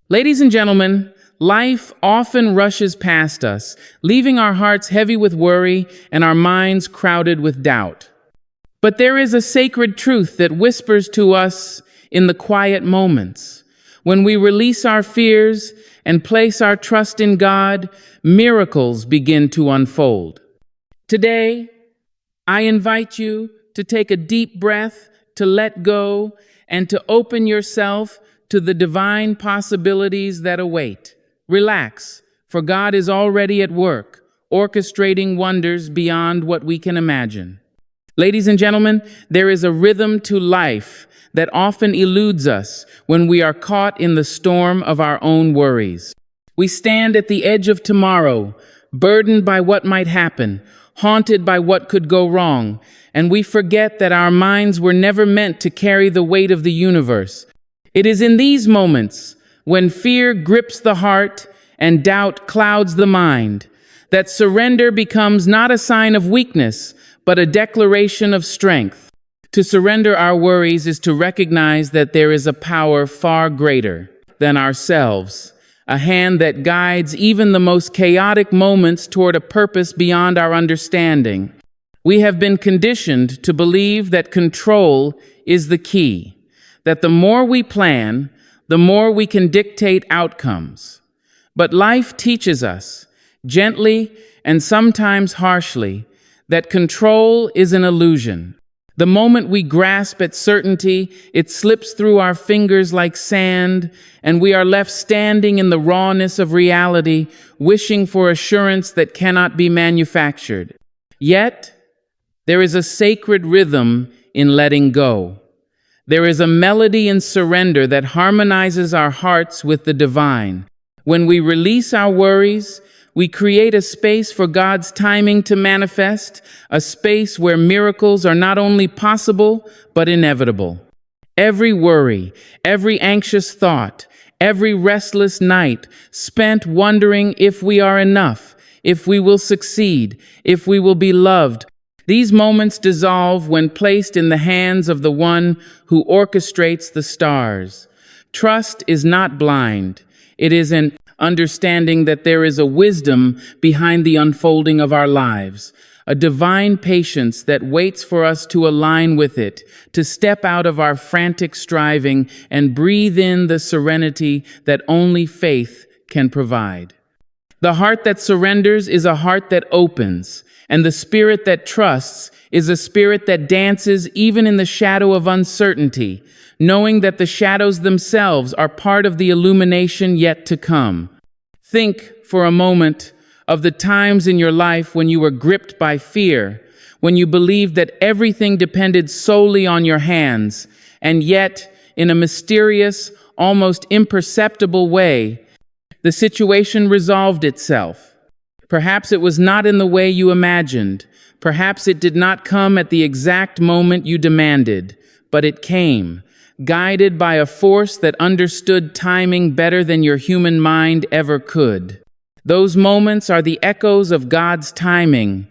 Ladies and gentlemen, life often rushes past us, leaving our hearts heavy with worry and our minds crowded with doubt. But there is a sacred truth that whispers to us in the quiet moments. When we release our fears and place our trust in God, miracles begin to unfold. Today, I invite you to take a deep breath, to let go, and to open yourself to the divine possibilities that await. Relax, for God is already at work, orchestrating wonders beyond what we can imagine. Ladies and gentlemen, there is a rhythm to life that often eludes us when we are caught in the storm of our own worries. We stand at the edge of tomorrow, burdened by what might happen, haunted by what could go wrong, and we forget that our minds were never meant to carry the weight of the universe. It is in these moments, when fear grips the heart and doubt clouds the mind, that surrender becomes not a sign of weakness, but a declaration of strength. To surrender our worries is to recognize that there is a power far greater than ourselves, a hand that guides even the most chaotic moments toward a purpose beyond our understanding. We have been conditioned to believe that control is the key, that the more we plan, the more we can dictate outcomes. But life teaches us, gently and sometimes harshly, that control is an illusion. The moment we grasp at certainty, it slips through our fingers like sand, and we are left standing in the rawness of reality, wishing for assurance that cannot be manufactured. Yet, there is a sacred rhythm in letting go. There is a melody in surrender that harmonizes our hearts with the divine. When we release our worries, we create a space for God's timing to manifest, a space where miracles are not only possible, but inevitable. Every worry, every anxious thought, every restless night spent wondering if we are enough, if we will succeed, if we will be loved, these moments dissolve when placed in the hands of the one who orchestrates the stars. Trust is not blind. It is an understanding that there is a wisdom behind the unfolding of our lives, a divine patience that waits for us to align with it, to step out of our frantic striving and breathe in the serenity that only faith can provide. The heart that surrenders is a heart that opens, and the spirit that trusts is a spirit that dances even in the shadow of uncertainty, knowing that the shadows themselves are part of the illumination yet to come. Think for a moment of the times in your life when you were gripped by fear, when you believed that everything depended solely on your hands, and yet, in a mysterious, almost imperceptible way, the situation resolved itself. Perhaps it was not in the way you imagined. Perhaps it did not come at the exact moment you demanded, but it came, guided by a force that understood timing better than your human mind ever could. Those moments are the echoes of God's timing,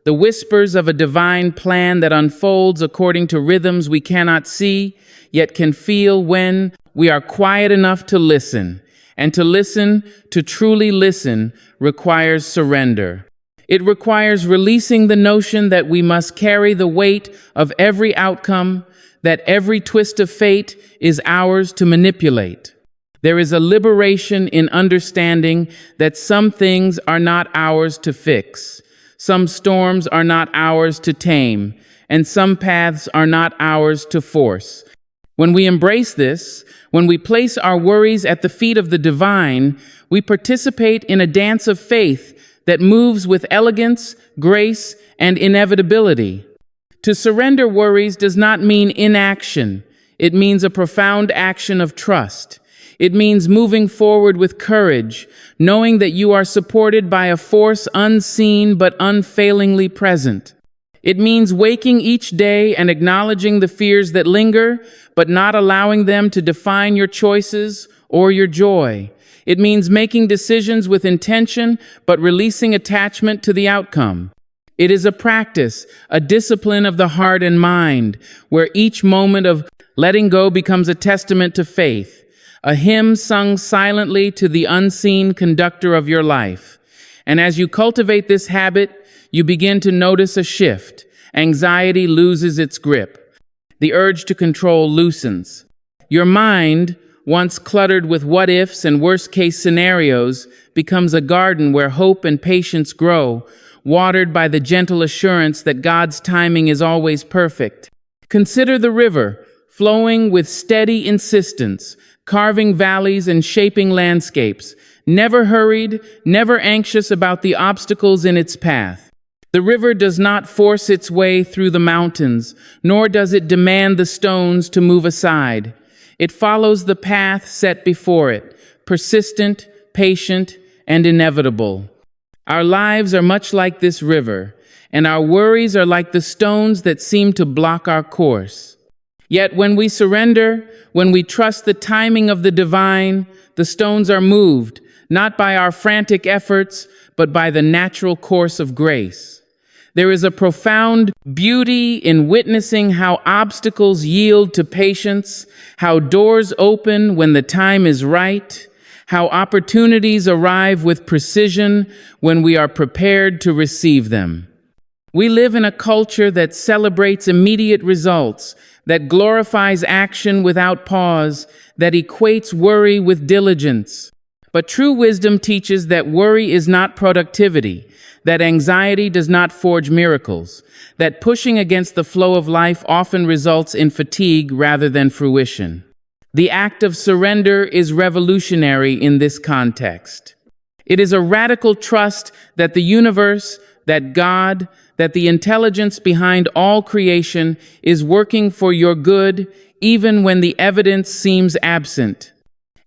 the whispers of a divine plan that unfolds according to rhythms we cannot see, yet can feel when we are quiet enough to listen. And to listen, to truly listen, requires surrender. It requires releasing the notion that we must carry the weight of every outcome, that every twist of fate is ours to manipulate. There is a liberation in understanding that some things are not ours to fix, some storms are not ours to tame, and some paths are not ours to force. When we embrace this, when we place our worries at the feet of the divine, we participate in a dance of faith that moves with elegance, grace, and inevitability. To surrender worries does not mean inaction. It means a profound action of trust. It means moving forward with courage, knowing that you are supported by a force unseen but unfailingly present. It means waking each day and acknowledging the fears that linger, but not allowing them to define your choices or your joy. It means making decisions with intention, but releasing attachment to the outcome. It is a practice, a discipline of the heart and mind, where each moment of letting go becomes a testament to faith, a hymn sung silently to the unseen conductor of your life. And as you cultivate this habit, you begin to notice a shift. Anxiety loses its grip. The urge to control loosens. Your mind, once cluttered with what-ifs and worst-case scenarios, becomes a garden where hope and patience grow, watered by the gentle assurance that God's timing is always perfect. Consider the river, flowing with steady insistence, carving valleys and shaping landscapes, never hurried, never anxious about the obstacles in its path. The river does not force its way through the mountains, nor does it demand the stones to move aside. It follows the path set before it, persistent, patient, and inevitable. Our lives are much like this river, and our worries are like the stones that seem to block our course. Yet when we surrender, when we trust the timing of the divine, the stones are moved, not by our frantic efforts, but by the natural course of grace. There is a profound beauty in witnessing how obstacles yield to patience, how doors open when the time is right, how opportunities arrive with precision when we are prepared to receive them. We live in a culture that celebrates immediate results, that glorifies action without pause, that equates worry with diligence. But true wisdom teaches that worry is not productivity, that anxiety does not forge miracles, that pushing against the flow of life often results in fatigue rather than fruition. The act of surrender is revolutionary in this context. It is a radical trust that the universe, that God, that the intelligence behind all creation is working for your good, even when the evidence seems absent.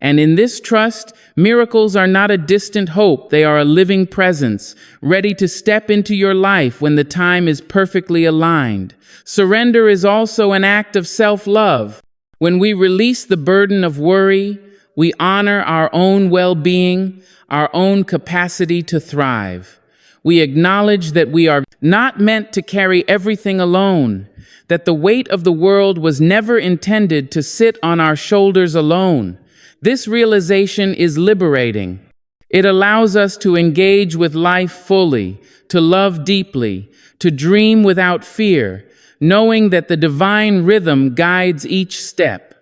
And in this trust, miracles are not a distant hope, they are a living presence, ready to step into your life when the time is perfectly aligned. Surrender is also an act of self-love. When we release the burden of worry, we honor our own well-being, our own capacity to thrive. We acknowledge that we are not meant to carry everything alone, that the weight of the world was never intended to sit on our shoulders alone. This realization is liberating. It allows us to engage with life fully, to love deeply, to dream without fear, knowing that the divine rhythm guides each step.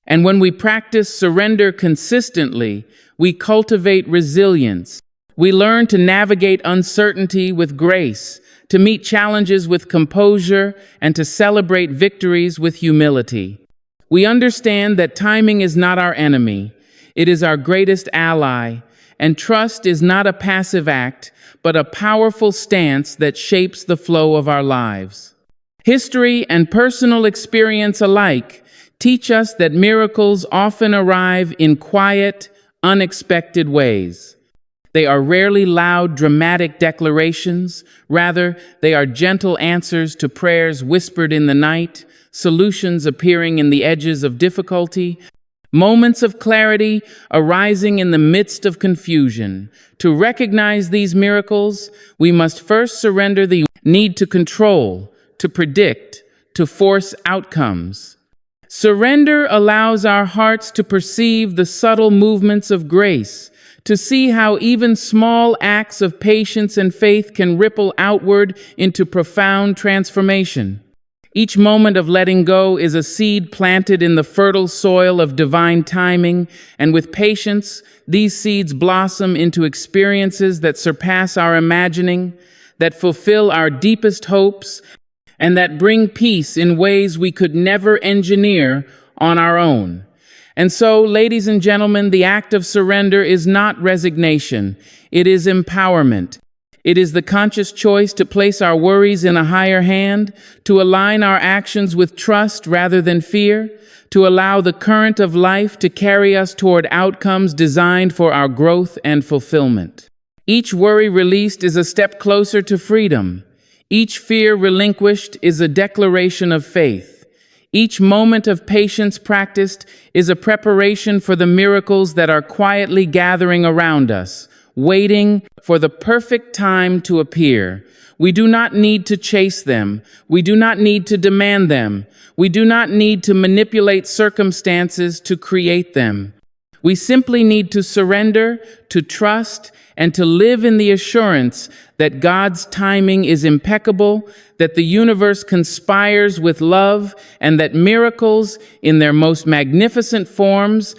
And when we practice surrender consistently, we cultivate resilience. We learn to navigate uncertainty with grace, to meet challenges with composure, and to celebrate victories with humility. We understand that timing is not our enemy, it is our greatest ally, and trust is not a passive act, but a powerful stance that shapes the flow of our lives. History and personal experience alike teach us that miracles often arrive in quiet, unexpected ways. They are rarely loud, dramatic declarations. Rather, they are gentle answers to prayers whispered in the night, solutions appearing in the edges of difficulty, moments of clarity arising in the midst of confusion. To recognize these miracles, we must first surrender the need to control, to predict, to force outcomes. Surrender allows our hearts to perceive the subtle movements of grace, to see how even small acts of patience and faith can ripple outward into profound transformation. Each moment of letting go is a seed planted in the fertile soil of divine timing, and with patience, these seeds blossom into experiences that surpass our imagining, that fulfill our deepest hopes, and that bring peace in ways we could never engineer on our own. And so, ladies and gentlemen, the act of surrender is not resignation, it is empowerment. It is the conscious choice to place our worries in a higher hand, to align our actions with trust rather than fear, to allow the current of life to carry us toward outcomes designed for our growth and fulfillment. Each worry released is a step closer to freedom. Each fear relinquished is a declaration of faith. Each moment of patience practiced is a preparation for the miracles that are quietly gathering around us, waiting for the perfect time to appear. We do not need to chase them. We do not need to demand them. We do not need to manipulate circumstances to create them. We simply need to surrender, to trust, and to live in the assurance that God's timing is impeccable, that the universe conspires with love, and that miracles, in their most magnificent forms,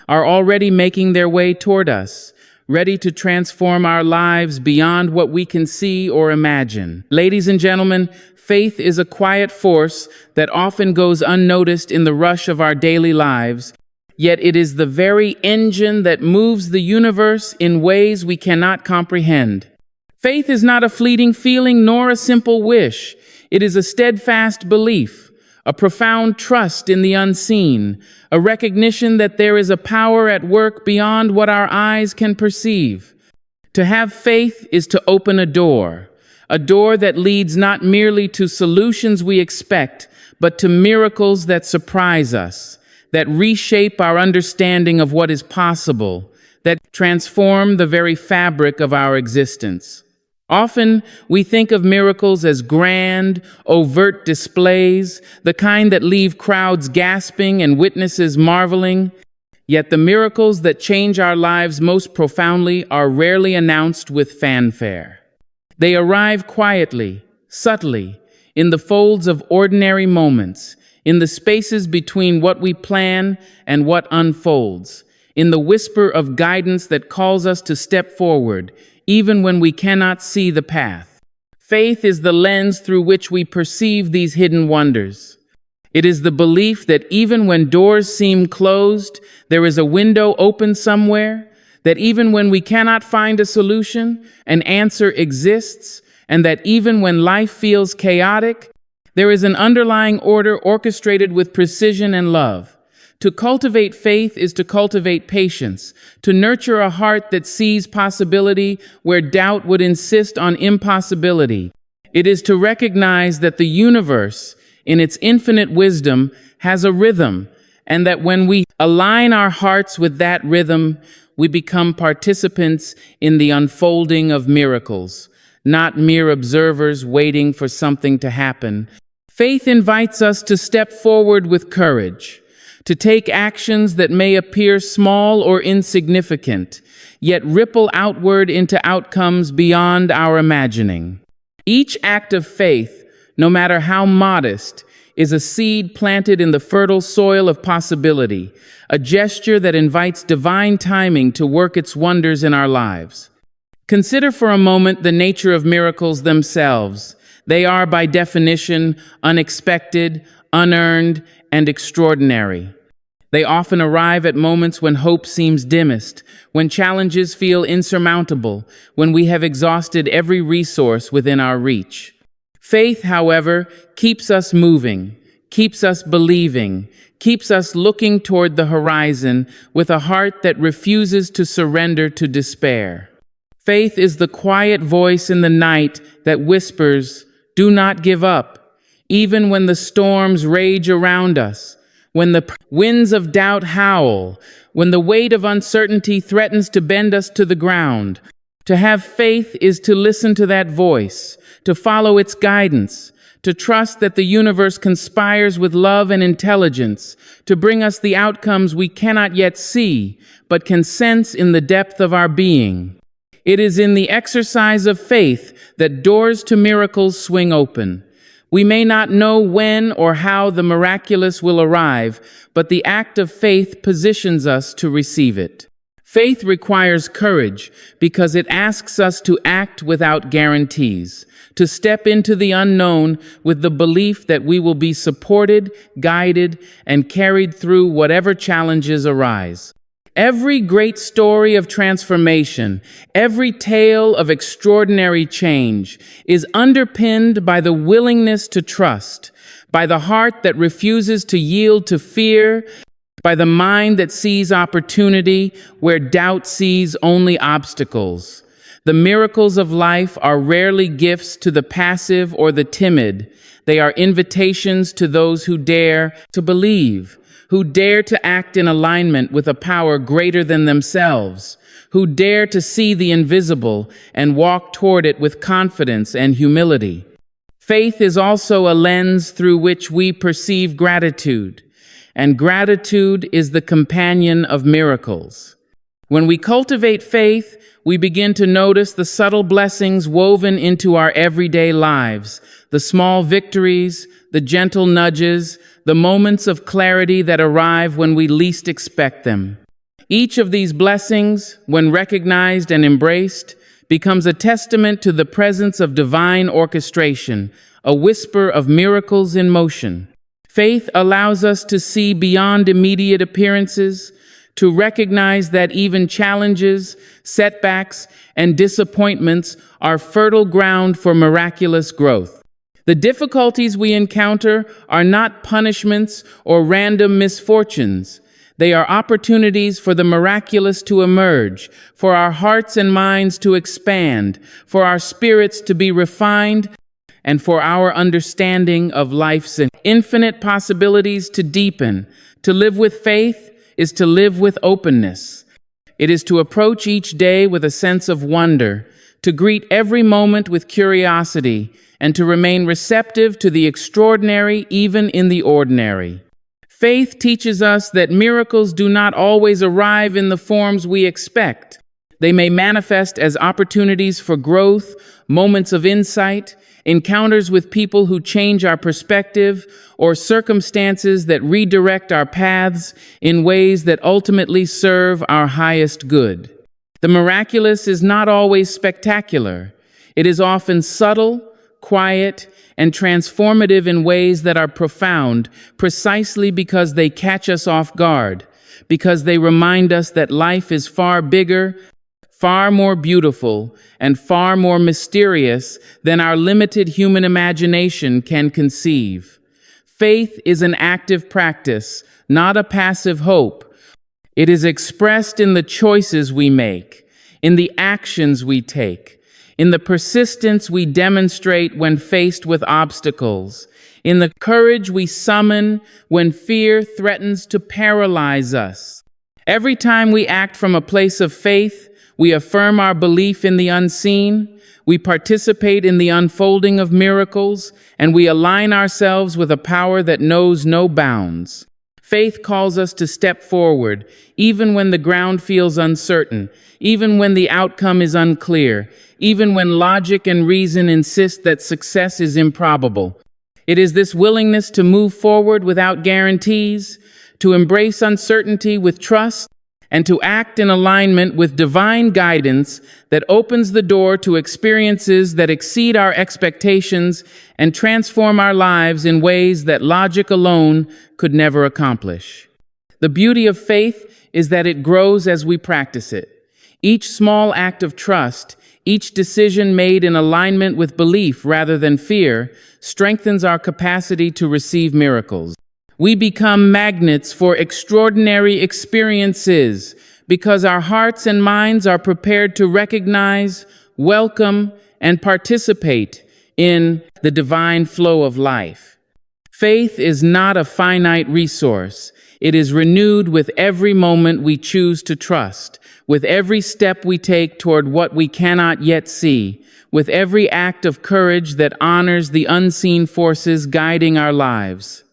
are already making their way toward us, ready to transform our lives beyond what we can see or imagine. Ladies and gentlemen, faith is a quiet force that often goes unnoticed in the rush of our daily lives, yet it is the very engine that moves the universe in ways we cannot comprehend. Faith is not a fleeting feeling nor a simple wish. It is a steadfast belief, a profound trust in the unseen, a recognition that there is a power at work beyond what our eyes can perceive. To have faith is to open a door that leads not merely to solutions we expect, but to miracles that surprise us, that reshape our understanding of what is possible, that transform the very fabric of our existence. Often, we think of miracles as grand, overt displays, the kind that leave crowds gasping and witnesses marveling. Yet the miracles that change our lives most profoundly are rarely announced with fanfare. They arrive quietly, subtly, in the folds of ordinary moments, in the spaces between what we plan and what unfolds, in the whisper of guidance that calls us to step forward, even when we cannot see the path. Faith is the lens through which we perceive these hidden wonders. It is the belief that even when doors seem closed, there is a window open somewhere, that even when we cannot find a solution, an answer exists, and that even when life feels chaotic, there is an underlying order orchestrated with precision and love. To cultivate faith is to cultivate patience, to nurture a heart that sees possibility where doubt would insist on impossibility. It is to recognize that the universe, in its infinite wisdom, has a rhythm, and that when we align our hearts with that rhythm, we become participants in the unfolding of miracles, not mere observers waiting for something to happen. Faith invites us to step forward with courage, to take actions that may appear small or insignificant, yet ripple outward into outcomes beyond our imagining. Each act of faith, no matter how modest, is a seed planted in the fertile soil of possibility, a gesture that invites divine timing to work its wonders in our lives. Consider for a moment the nature of miracles themselves. They are, by definition, unexpected, unearned, and extraordinary. They often arrive at moments when hope seems dimmest, when challenges feel insurmountable, when we have exhausted every resource within our reach. Faith, however, keeps us moving, keeps us believing, keeps us looking toward the horizon with a heart that refuses to surrender to despair. Faith is the quiet voice in the night that whispers, "Do not give up," even when the storms rage around us, when the winds of doubt howl, when the weight of uncertainty threatens to bend us to the ground. To have faith is to listen to that voice, to follow its guidance, to trust that the universe conspires with love and intelligence to bring us the outcomes we cannot yet see, but can sense in the depth of our being. It is in the exercise of faith that doors to miracles swing open. We may not know when or how the miraculous will arrive, but the act of faith positions us to receive it. Faith requires courage because it asks us to act without guarantees, to step into the unknown with the belief that we will be supported, guided, and carried through whatever challenges arise. Every great story of transformation, every tale of extraordinary change is underpinned by the willingness to trust, by the heart that refuses to yield to fear, by the mind that sees opportunity where doubt sees only obstacles. The miracles of life are rarely gifts to the passive or the timid. They are invitations to those who dare to believe, who dare to act in alignment with a power greater than themselves, who dare to see the invisible and walk toward it with confidence and humility. Faith is also a lens through which we perceive gratitude, and gratitude is the companion of miracles. When we cultivate faith, we begin to notice the subtle blessings woven into our everyday lives, the small victories, the gentle nudges, the moments of clarity that arrive when we least expect them. Each of these blessings, when recognized and embraced, becomes a testament to the presence of divine orchestration, a whisper of miracles in motion. Faith allows us to see beyond immediate appearances, to recognize that even challenges, setbacks, and disappointments are fertile ground for miraculous growth. The difficulties we encounter are not punishments or random misfortunes. They are opportunities for the miraculous to emerge, for our hearts and minds to expand, for our spirits to be refined, and for our understanding of life's infinite possibilities to deepen. To live with faith is to live with openness. It is to approach each day with a sense of wonder, to greet every moment with curiosity, and to remain receptive to the extraordinary even in the ordinary. Faith teaches us that miracles do not always arrive in the forms we expect. They may manifest as opportunities for growth, moments of insight, encounters with people who change our perspective, or circumstances that redirect our paths in ways that ultimately serve our highest good. The miraculous is not always spectacular. It is often subtle, quiet, and transformative in ways that are profound, precisely because they catch us off guard, because they remind us that life is far bigger, far more beautiful, and far more mysterious than our limited human imagination can conceive. Faith is an active practice, not a passive hope. It is expressed in the choices we make, in the actions we take, in the persistence we demonstrate when faced with obstacles, in the courage we summon when fear threatens to paralyze us. Every time we act from a place of faith, we affirm our belief in the unseen, we participate in the unfolding of miracles, and we align ourselves with a power that knows no bounds. Faith calls us to step forward, even when the ground feels uncertain, even when the outcome is unclear, even when logic and reason insist that success is improbable. It is this willingness to move forward without guarantees, to embrace uncertainty with trust, and to act in alignment with divine guidance that opens the door to experiences that exceed our expectations and transform our lives in ways that logic alone could never accomplish. The beauty of faith is that it grows as we practice it. Each small act of trust, each decision made in alignment with belief rather than fear, strengthens our capacity to receive miracles. We become magnets for extraordinary experiences because our hearts and minds are prepared to recognize, welcome, and participate in the divine flow of life. Faith is not a finite resource. It is renewed with every moment we choose to trust, with every step we take toward what we cannot yet see, with every act of courage that honors the unseen forces guiding our lives.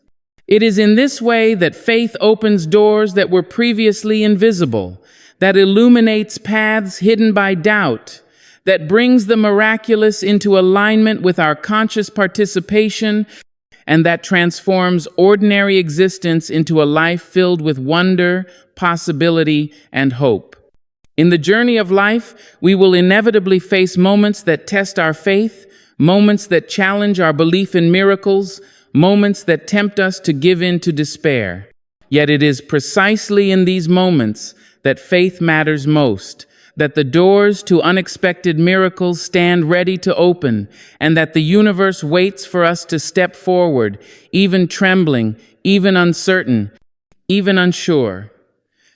It is in this way that faith opens doors that were previously invisible, that illuminates paths hidden by doubt, that brings the miraculous into alignment with our conscious participation, and that transforms ordinary existence into a life filled with wonder, possibility, and hope. In the journey of life, we will inevitably face moments that test our faith, moments that challenge our belief in miracles, moments that tempt us to give in to despair. Yet it is precisely in these moments that faith matters most, that the doors to unexpected miracles stand ready to open, and that the universe waits for us to step forward, even trembling, even uncertain, even unsure.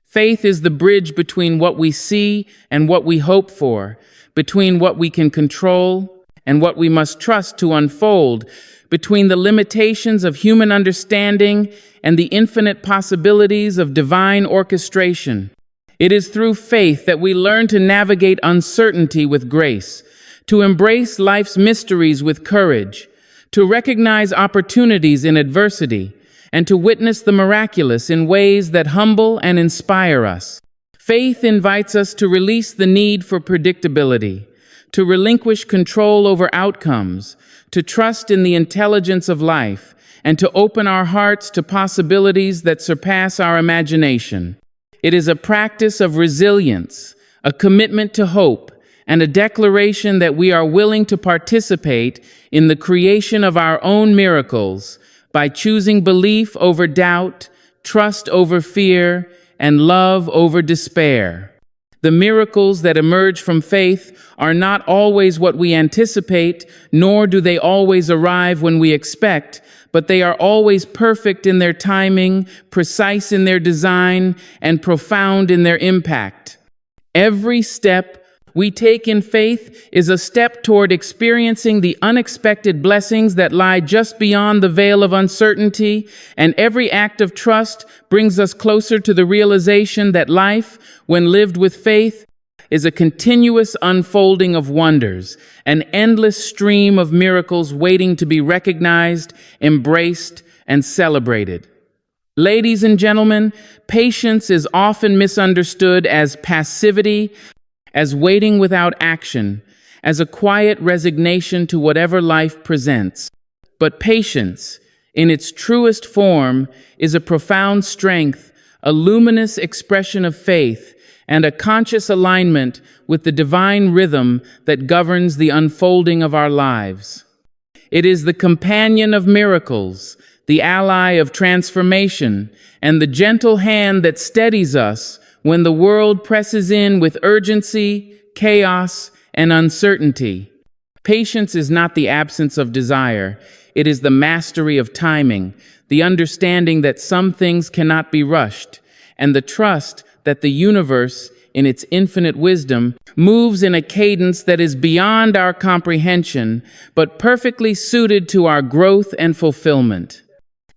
Faith is the bridge between what we see and what we hope for, between what we can control and what we must trust to unfold, between the limitations of human understanding and the infinite possibilities of divine orchestration. It is through faith that we learn to navigate uncertainty with grace, to embrace life's mysteries with courage, to recognize opportunities in adversity, and to witness the miraculous in ways that humble and inspire us. Faith invites us to release the need for predictability, to relinquish control over outcomes, to trust in the intelligence of life, and to open our hearts to possibilities that surpass our imagination. It is a practice of resilience, a commitment to hope, and a declaration that we are willing to participate in the creation of our own miracles by choosing belief over doubt, trust over fear, and love over despair. The miracles that emerge from faith are not always what we anticipate, nor do they always arrive when we expect, but they are always perfect in their timing, precise in their design, and profound in their impact. Every step we take in faith is a step toward experiencing the unexpected blessings that lie just beyond the veil of uncertainty, and every act of trust brings us closer to the realization that life, when lived with faith, is a continuous unfolding of wonders, an endless stream of miracles waiting to be recognized, embraced, and celebrated. Ladies and gentlemen, patience is often misunderstood as passivity, as waiting without action, as a quiet resignation to whatever life presents. But patience, in its truest form, is a profound strength, a luminous expression of faith, and a conscious alignment with the divine rhythm that governs the unfolding of our lives. It is the companion of miracles, the ally of transformation, and the gentle hand that steadies us when the world presses in with urgency, chaos, and uncertainty. Patience is not the absence of desire. It is the mastery of timing, the understanding that some things cannot be rushed, and the trust that the universe, in its infinite wisdom, moves in a cadence that is beyond our comprehension, but perfectly suited to our growth and fulfillment.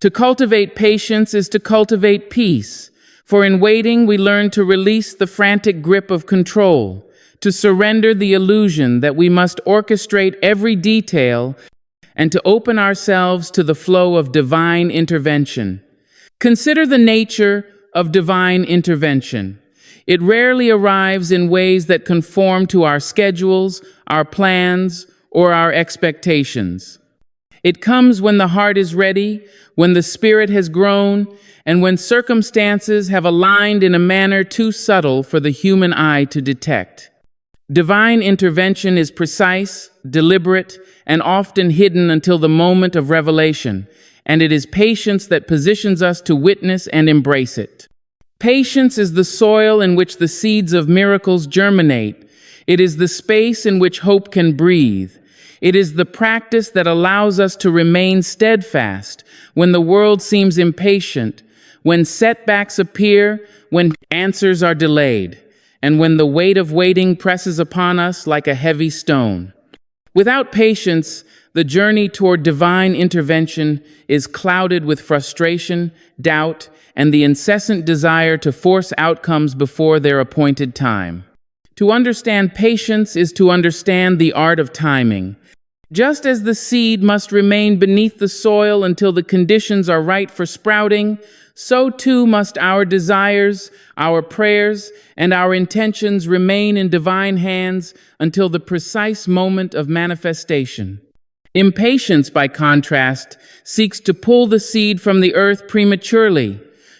To cultivate patience is to cultivate peace, for in waiting we learn to release the frantic grip of control, to surrender the illusion that we must orchestrate every detail, and to open ourselves to the flow of divine intervention. Consider the nature of divine intervention. It rarely arrives in ways that conform to our schedules, our plans, or our expectations. It comes when the heart is ready, when the spirit has grown, and when circumstances have aligned in a manner too subtle for the human eye to detect. Divine intervention is precise, deliberate, and often hidden until the moment of revelation, and it is patience that positions us to witness and embrace it. Patience is the soil in which the seeds of miracles germinate. It is the space in which hope can breathe. It is the practice that allows us to remain steadfast when the world seems impatient, when setbacks appear, when answers are delayed, and when the weight of waiting presses upon us like a heavy stone. Without patience, the journey toward divine intervention is clouded with frustration, doubt, and the incessant desire to force outcomes before their appointed time. To understand patience is to understand the art of timing. Just as the seed must remain beneath the soil until the conditions are right for sprouting, so too must our desires, our prayers, and our intentions remain in divine hands until the precise moment of manifestation. Impatience, by contrast, seeks to pull the seed from the earth prematurely,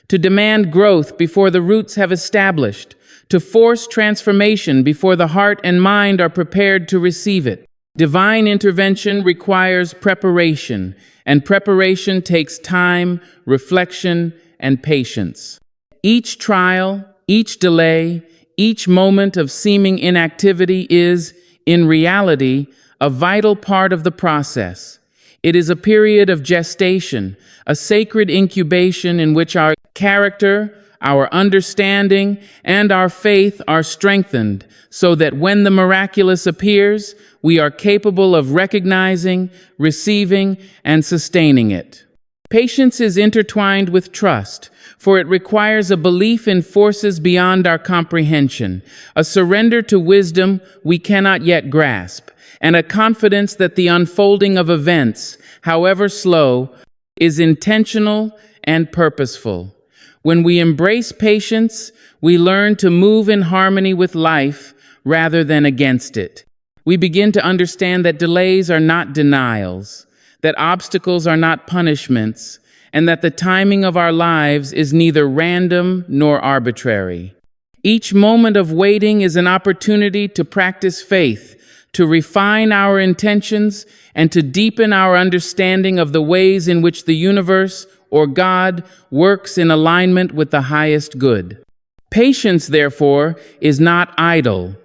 to demand growth before the roots have established, to force transformation before the heart and mind are prepared to receive it. Divine intervention requires preparation, and preparation takes time, reflection, and patience. Each trial, each delay, each moment of seeming inactivity is, in reality, a vital part of the process. It is a period of gestation, a sacred incubation in which our character, our understanding, and our faith are strengthened, so that when the miraculous appears, we are capable of recognizing, receiving, and sustaining it. Patience is intertwined with trust, for it requires a belief in forces beyond our comprehension, a surrender to wisdom we cannot yet grasp, and a confidence that the unfolding of events, however slow, is intentional, and purposeful. When we embrace patience, we learn to move in harmony with life rather than against it. We begin to understand that delays are not denials, that obstacles are not punishments, and that the timing of our lives is neither random nor arbitrary. Each moment of waiting is an opportunity to practice faith, to refine our intentions, and to deepen our understanding of the ways in which the universe, or God, works in alignment with the highest good. Patience, therefore, is not idle.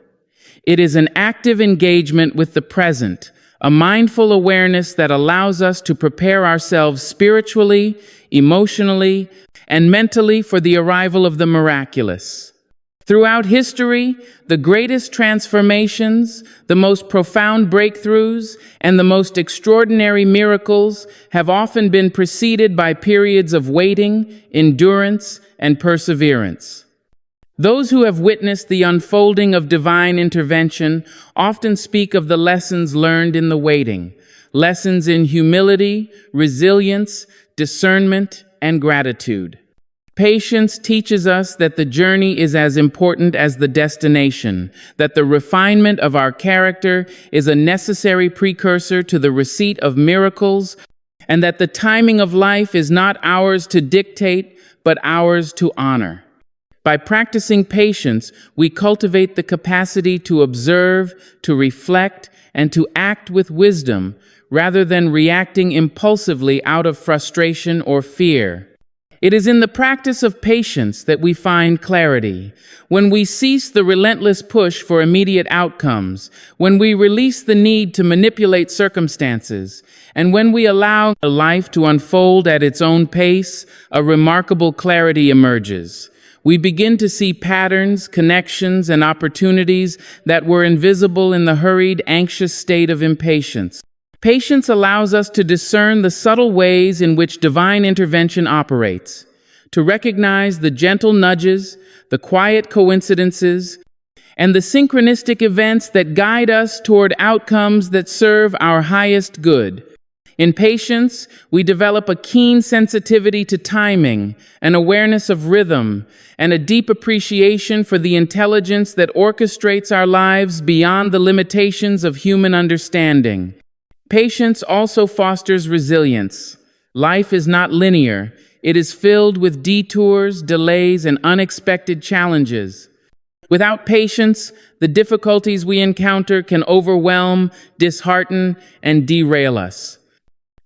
It is an active engagement with the present, a mindful awareness that allows us to prepare ourselves spiritually, emotionally, and mentally for the arrival of the miraculous. Throughout history, the greatest transformations, the most profound breakthroughs, and the most extraordinary miracles have often been preceded by periods of waiting, endurance, and perseverance. Those who have witnessed the unfolding of divine intervention often speak of the lessons learned in the waiting, lessons in humility, resilience, discernment, and gratitude. Patience teaches us that the journey is as important as the destination, that the refinement of our character is a necessary precursor to the receipt of miracles, and that the timing of life is not ours to dictate, but ours to honor. By practicing patience, we cultivate the capacity to observe, to reflect, and to act with wisdom, rather than reacting impulsively out of frustration or fear. It is in the practice of patience that we find clarity. When we cease the relentless push for immediate outcomes, when we release the need to manipulate circumstances, and when we allow life to unfold at its own pace, a remarkable clarity emerges. We begin to see patterns, connections, and opportunities that were invisible in the hurried, anxious state of impatience. Patience allows us to discern the subtle ways in which divine intervention operates, to recognize the gentle nudges, the quiet coincidences, and the synchronistic events that guide us toward outcomes that serve our highest good. In patience, we develop a keen sensitivity to timing, an awareness of rhythm, and a deep appreciation for the intelligence that orchestrates our lives beyond the limitations of human understanding. Patience also fosters resilience. Life is not linear. It is filled with detours, delays, and unexpected challenges. Without patience, the difficulties we encounter can overwhelm, dishearten, and derail us.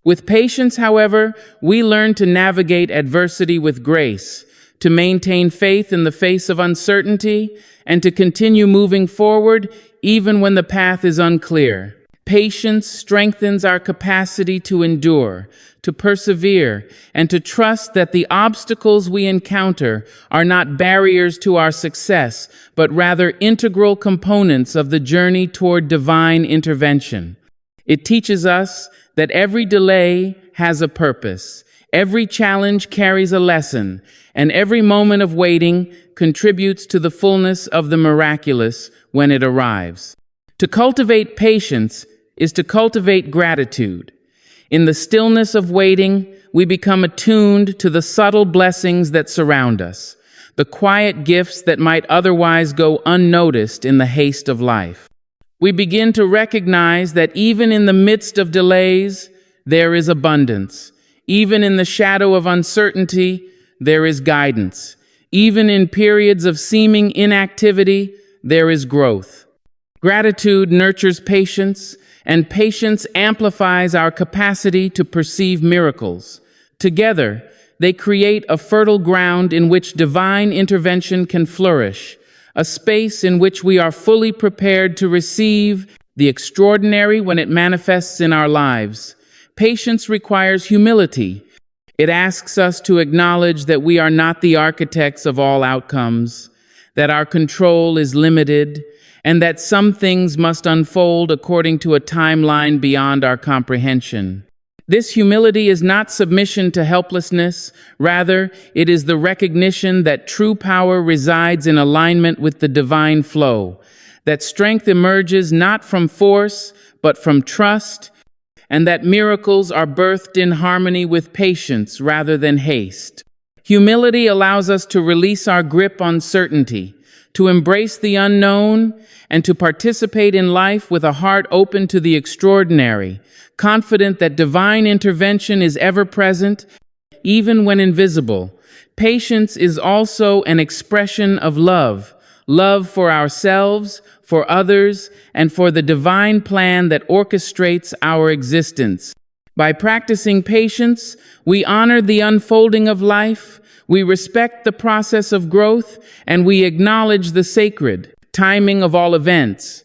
With patience, however, we learn to navigate adversity with grace, to maintain faith in the face of uncertainty, and to continue moving forward even when the path is unclear. Patience strengthens our capacity to endure, to persevere, and to trust that the obstacles we encounter are not barriers to our success, but rather integral components of the journey toward divine intervention. It teaches us that every delay has a purpose, every challenge carries a lesson, and every moment of waiting contributes to the fullness of the miraculous when it arrives. To cultivate patience is to cultivate gratitude. In the stillness of waiting, we become attuned to the subtle blessings that surround us, the quiet gifts that might otherwise go unnoticed in the haste of life. We begin to recognize that even in the midst of delays, there is abundance. Even in the shadow of uncertainty, there is guidance. Even in periods of seeming inactivity, there is growth. Gratitude nurtures patience, and patience amplifies our capacity to perceive miracles. Together, they create a fertile ground in which divine intervention can flourish, a space in which we are fully prepared to receive the extraordinary when it manifests in our lives. Patience requires humility. It asks us to acknowledge that we are not the architects of all outcomes, that our control is limited, and that some things must unfold according to a timeline beyond our comprehension. This humility is not submission to helplessness. Rather, it is the recognition that true power resides in alignment with the divine flow, that strength emerges not from force, but from trust, and that miracles are birthed in harmony with patience rather than haste. Humility allows us to release our grip on certainty, to embrace the unknown, and to participate in life with a heart open to the extraordinary, confident that divine intervention is ever present, even when invisible. Patience is also an expression of love, love for ourselves, for others, and for the divine plan that orchestrates our existence. By practicing patience, we honor the unfolding of life, we respect the process of growth, and we acknowledge the sacred timing of all events.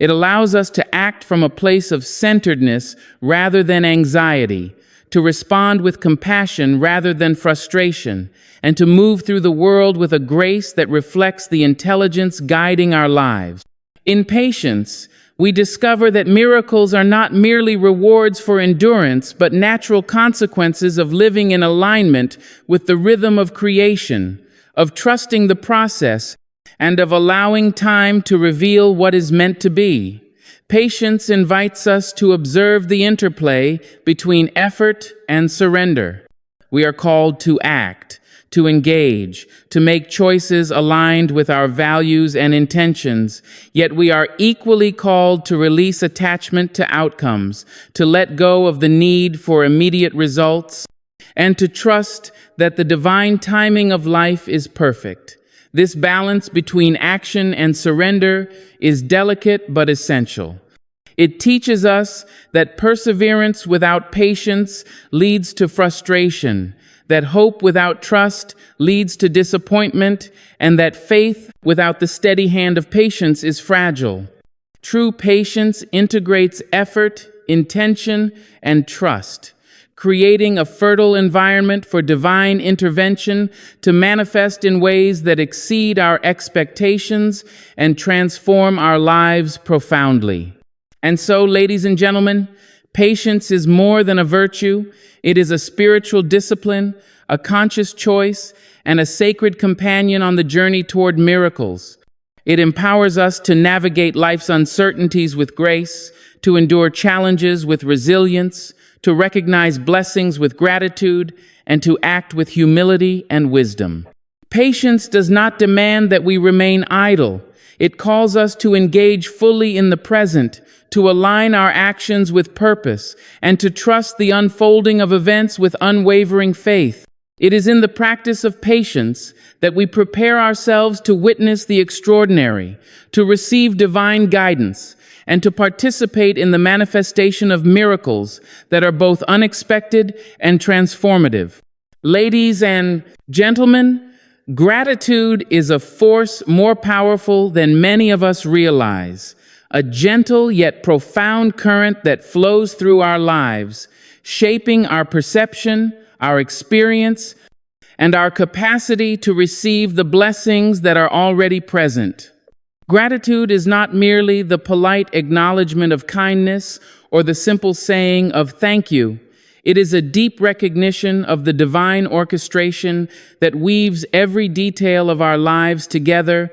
It allows us to act from a place of centeredness rather than anxiety, to respond with compassion rather than frustration, and to move through the world with a grace that reflects the intelligence guiding our lives. In patience, we discover that miracles are not merely rewards for endurance, but natural consequences of living in alignment with the rhythm of creation, of trusting the process, and of allowing time to reveal what is meant to be. Patience invites us to observe the interplay between effort and surrender. We are called to act, to engage, to make choices aligned with our values and intentions, yet we are equally called to release attachment to outcomes, to let go of the need for immediate results, and to trust that the divine timing of life is perfect. This balance between action and surrender is delicate but essential. It teaches us that perseverance without patience leads to frustration, that hope without trust leads to disappointment, and that faith without the steady hand of patience is fragile. True patience integrates effort, intention, and trust, creating a fertile environment for divine intervention to manifest in ways that exceed our expectations and transform our lives profoundly. And so, ladies and gentlemen, patience is more than a virtue. It is a spiritual discipline, a conscious choice, and a sacred companion on the journey toward miracles. It empowers us to navigate life's uncertainties with grace, to endure challenges with resilience, to recognize blessings with gratitude, and to act with humility and wisdom. Patience does not demand that we remain idle. It calls us to engage fully in the present, to align our actions with purpose, and to trust the unfolding of events with unwavering faith. It is in the practice of patience that we prepare ourselves to witness the extraordinary, to receive divine guidance, and to participate in the manifestation of miracles that are both unexpected and transformative. Ladies and gentlemen, gratitude is a force more powerful than many of us realize, a gentle yet profound current that flows through our lives, shaping our perception, our experience, and our capacity to receive the blessings that are already present. Gratitude is not merely the polite acknowledgement of kindness or the simple saying of thank you. It is a deep recognition of the divine orchestration that weaves every detail of our lives together,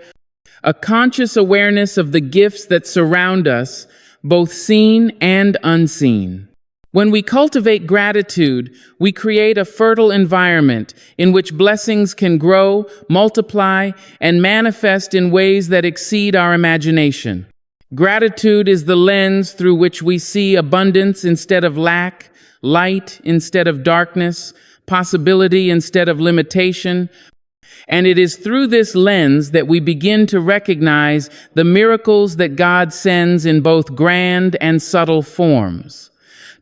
a conscious awareness of the gifts that surround us, both seen and unseen. When we cultivate gratitude, we create a fertile environment in which blessings can grow, multiply, and manifest in ways that exceed our imagination. Gratitude is the lens through which we see abundance instead of lack, light instead of darkness, possibility instead of limitation. And it is through this lens that we begin to recognize the miracles that God sends in both grand and subtle forms.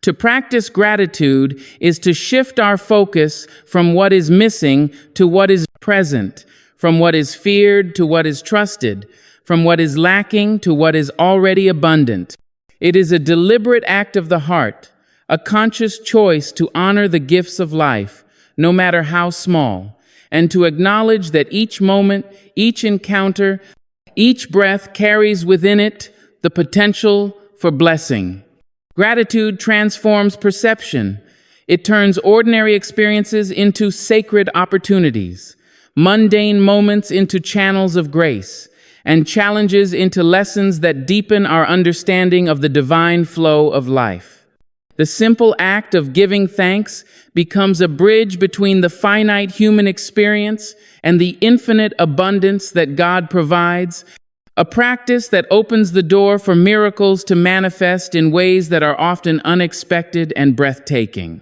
To practice gratitude is to shift our focus from what is missing to what is present, from what is feared to what is trusted, from what is lacking to what is already abundant. It is a deliberate act of the heart, a conscious choice to honor the gifts of life, no matter how small, and to acknowledge that each moment, each encounter, each breath carries within it the potential for blessing. Gratitude transforms perception. It turns ordinary experiences into sacred opportunities, mundane moments into channels of grace, and challenges into lessons that deepen our understanding of the divine flow of life. The simple act of giving thanks becomes a bridge between the finite human experience and the infinite abundance that God provides, a practice that opens the door for miracles to manifest in ways that are often unexpected and breathtaking.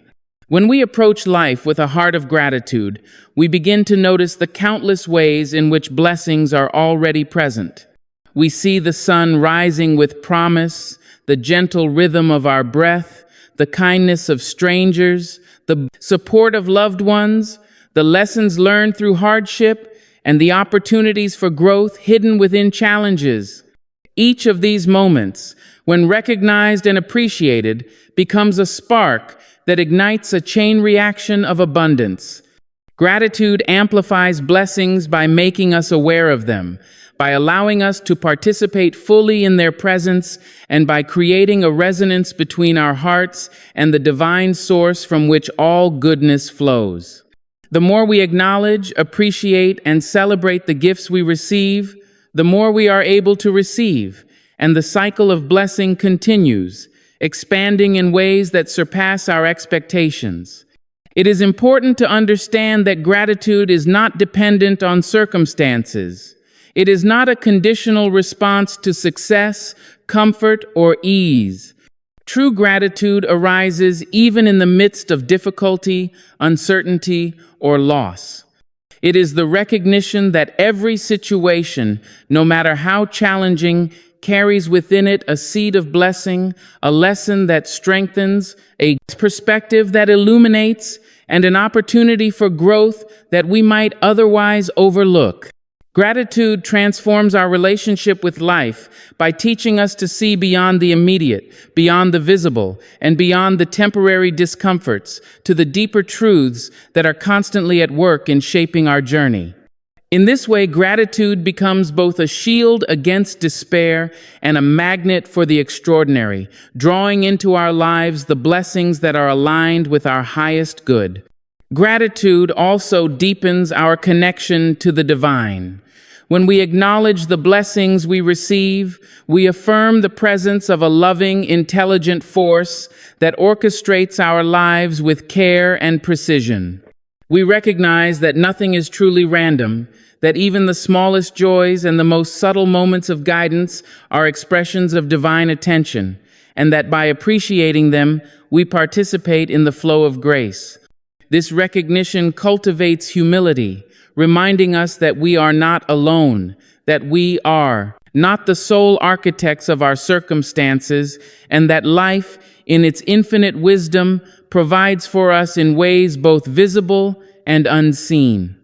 When we approach life with a heart of gratitude, we begin to notice the countless ways in which blessings are already present. We see the sun rising with promise, the gentle rhythm of our breath, the kindness of strangers, the support of loved ones, the lessons learned through hardship, and the opportunities for growth hidden within challenges. Each of these moments, when recognized and appreciated, becomes a spark that ignites a chain reaction of abundance. Gratitude amplifies blessings by making us aware of them, by allowing us to participate fully in their presence, and by creating a resonance between our hearts and the divine source from which all goodness flows. The more we acknowledge, appreciate, and celebrate the gifts we receive, the more we are able to receive, and the cycle of blessing continues, expanding in ways that surpass our expectations. It is important to understand that gratitude is not dependent on circumstances. It is not a conditional response to success, comfort, or ease. True gratitude arises even in the midst of difficulty, uncertainty, or loss. It is the recognition that every situation, no matter how challenging, carries within it a seed of blessing, a lesson that strengthens, a perspective that illuminates, and an opportunity for growth that we might otherwise overlook. Gratitude transforms our relationship with life by teaching us to see beyond the immediate, beyond the visible, and beyond the temporary discomforts to the deeper truths that are constantly at work in shaping our journey. In this way, gratitude becomes both a shield against despair and a magnet for the extraordinary, drawing into our lives the blessings that are aligned with our highest good. Gratitude also deepens our connection to the divine. When we acknowledge the blessings we receive, we affirm the presence of a loving, intelligent force that orchestrates our lives with care and precision. We recognize that nothing is truly random, that even the smallest joys and the most subtle moments of guidance are expressions of divine attention, and that by appreciating them, we participate in the flow of grace. This recognition cultivates humility, reminding us that we are not alone, that we are not the sole architects of our circumstances, and that life, in its infinite wisdom, provides for us in ways both visible and unseen.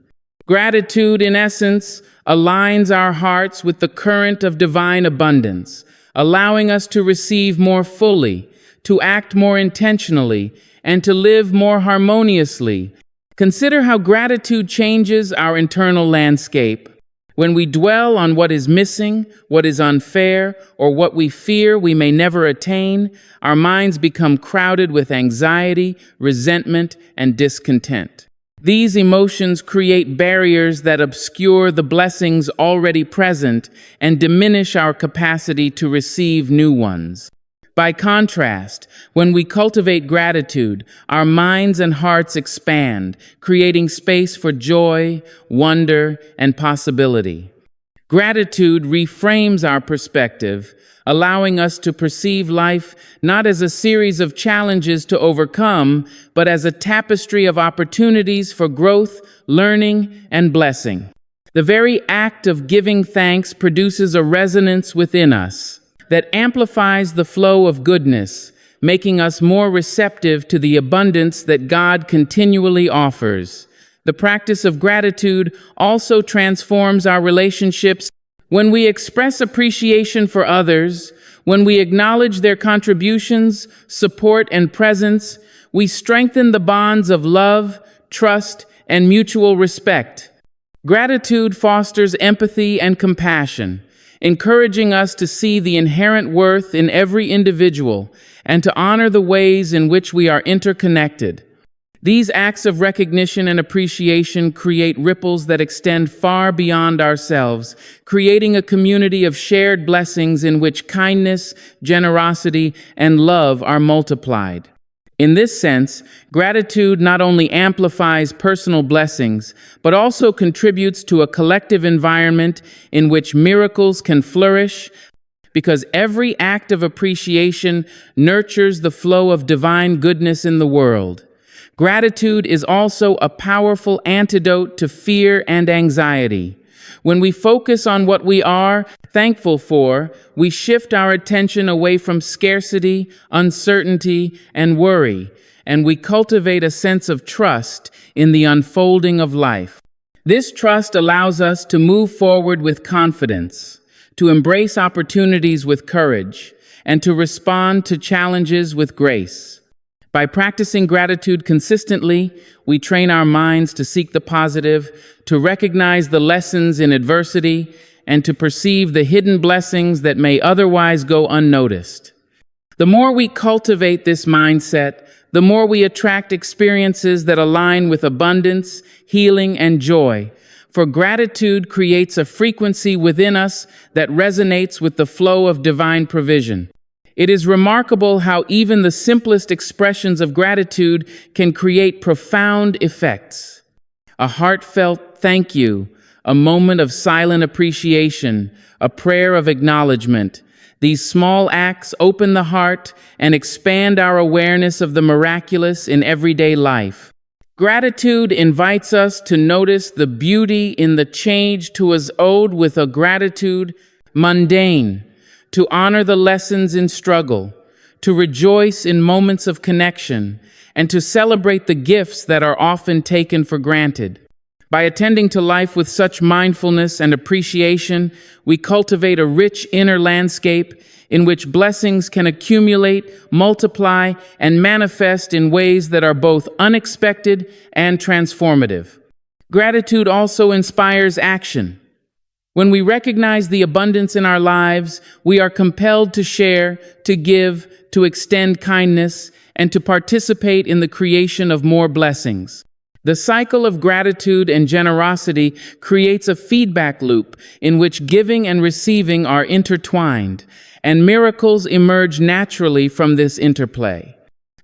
Gratitude, in essence, aligns our hearts with the current of divine abundance, allowing us to receive more fully, to act more intentionally, and to live more harmoniously. Consider how gratitude changes our internal landscape. When we dwell on what is missing, what is unfair, or what we fear we may never attain, our minds become crowded with anxiety, resentment, and discontent. These emotions create barriers that obscure the blessings already present and diminish our capacity to receive new ones. By contrast, when we cultivate gratitude, our minds and hearts expand, creating space for joy, wonder, and possibility. Gratitude reframes our perspective, allowing us to perceive life not as a series of challenges to overcome, but as a tapestry of opportunities for growth, learning, and blessing. The very act of giving thanks produces a resonance within us that amplifies the flow of goodness, making us more receptive to the abundance that God continually offers. The practice of gratitude also transforms our relationships. When we express appreciation for others, when we acknowledge their contributions, support, and presence, we strengthen the bonds of love, trust, and mutual respect. Gratitude fosters empathy and compassion, encouraging us to see the inherent worth in every individual and to honor the ways in which we are interconnected. These acts of recognition and appreciation create ripples that extend far beyond ourselves, creating a community of shared blessings in which kindness, generosity, and love are multiplied. In this sense, gratitude not only amplifies personal blessings, but also contributes to a collective environment in which miracles can flourish, because every act of appreciation nurtures the flow of divine goodness in the world. Gratitude is also a powerful antidote to fear and anxiety. When we focus on what we are thankful for, we shift our attention away from scarcity, uncertainty, and worry, and we cultivate a sense of trust in the unfolding of life. This trust allows us to move forward with confidence, to embrace opportunities with courage, and to respond to challenges with grace. By practicing gratitude consistently, we train our minds to seek the positive, to recognize the lessons in adversity, and to perceive the hidden blessings that may otherwise go unnoticed. The more we cultivate this mindset, the more we attract experiences that align with abundance, healing, and joy. For gratitude creates a frequency within us that resonates with the flow of divine provision. It is remarkable how even the simplest expressions of gratitude can create profound effects. A heartfelt thank you, a moment of silent appreciation, a prayer of acknowledgement. These small acts open the heart and expand our awareness of the miraculous in everyday life. Gratitude invites us to notice the beauty in the change to us owed with a gratitude mundane, to honor the lessons in struggle, to rejoice in moments of connection, and to celebrate the gifts that are often taken for granted. By attending to life with such mindfulness and appreciation, we cultivate a rich inner landscape in which blessings can accumulate, multiply, and manifest in ways that are both unexpected and transformative. Gratitude also inspires action. When we recognize the abundance in our lives, we are compelled to share, to give, to extend kindness, and to participate in the creation of more blessings. The cycle of gratitude and generosity creates a feedback loop in which giving and receiving are intertwined, and miracles emerge naturally from this interplay.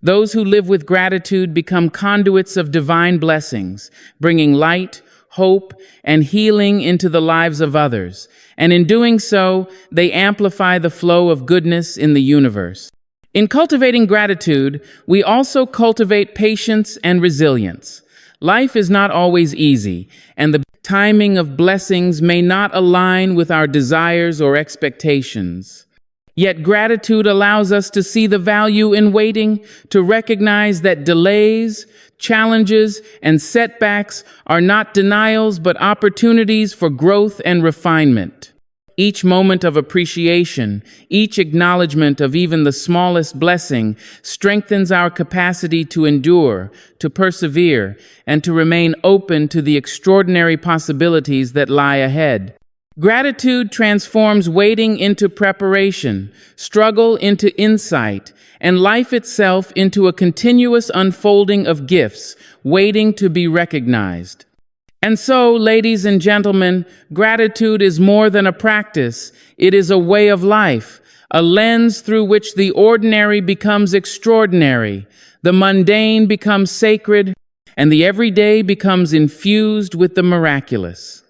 Those who live with gratitude become conduits of divine blessings, bringing light, hope, and healing into the lives of others, and in doing so, they amplify the flow of goodness in the universe. In cultivating gratitude, we also cultivate patience and resilience. Life is not always easy, and the timing of blessings may not align with our desires or expectations. Yet gratitude allows us to see the value in waiting, to recognize that delays, challenges, and setbacks are not denials but opportunities for growth and refinement. Each moment of appreciation, each acknowledgement of even the smallest blessing strengthens our capacity to endure, to persevere, and to remain open to the extraordinary possibilities that lie ahead. Gratitude transforms waiting into preparation, struggle into insight, and life itself into a continuous unfolding of gifts waiting to be recognized. And so, ladies and gentlemen, gratitude is more than a practice. It is a way of life, a lens through which the ordinary becomes extraordinary, the mundane becomes sacred, and the everyday becomes infused with the miraculous.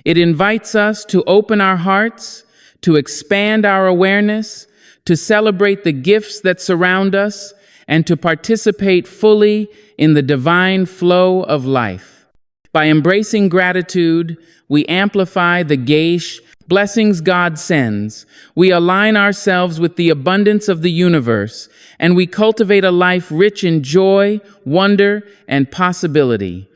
It invites us to open our hearts, to expand our awareness, to celebrate the gifts that surround us, and to participate fully in the divine flow of life. By embracing gratitude, we amplify the blessings God sends. We align ourselves with the abundance of the universe, and we cultivate a life rich in joy, wonder, and possibility.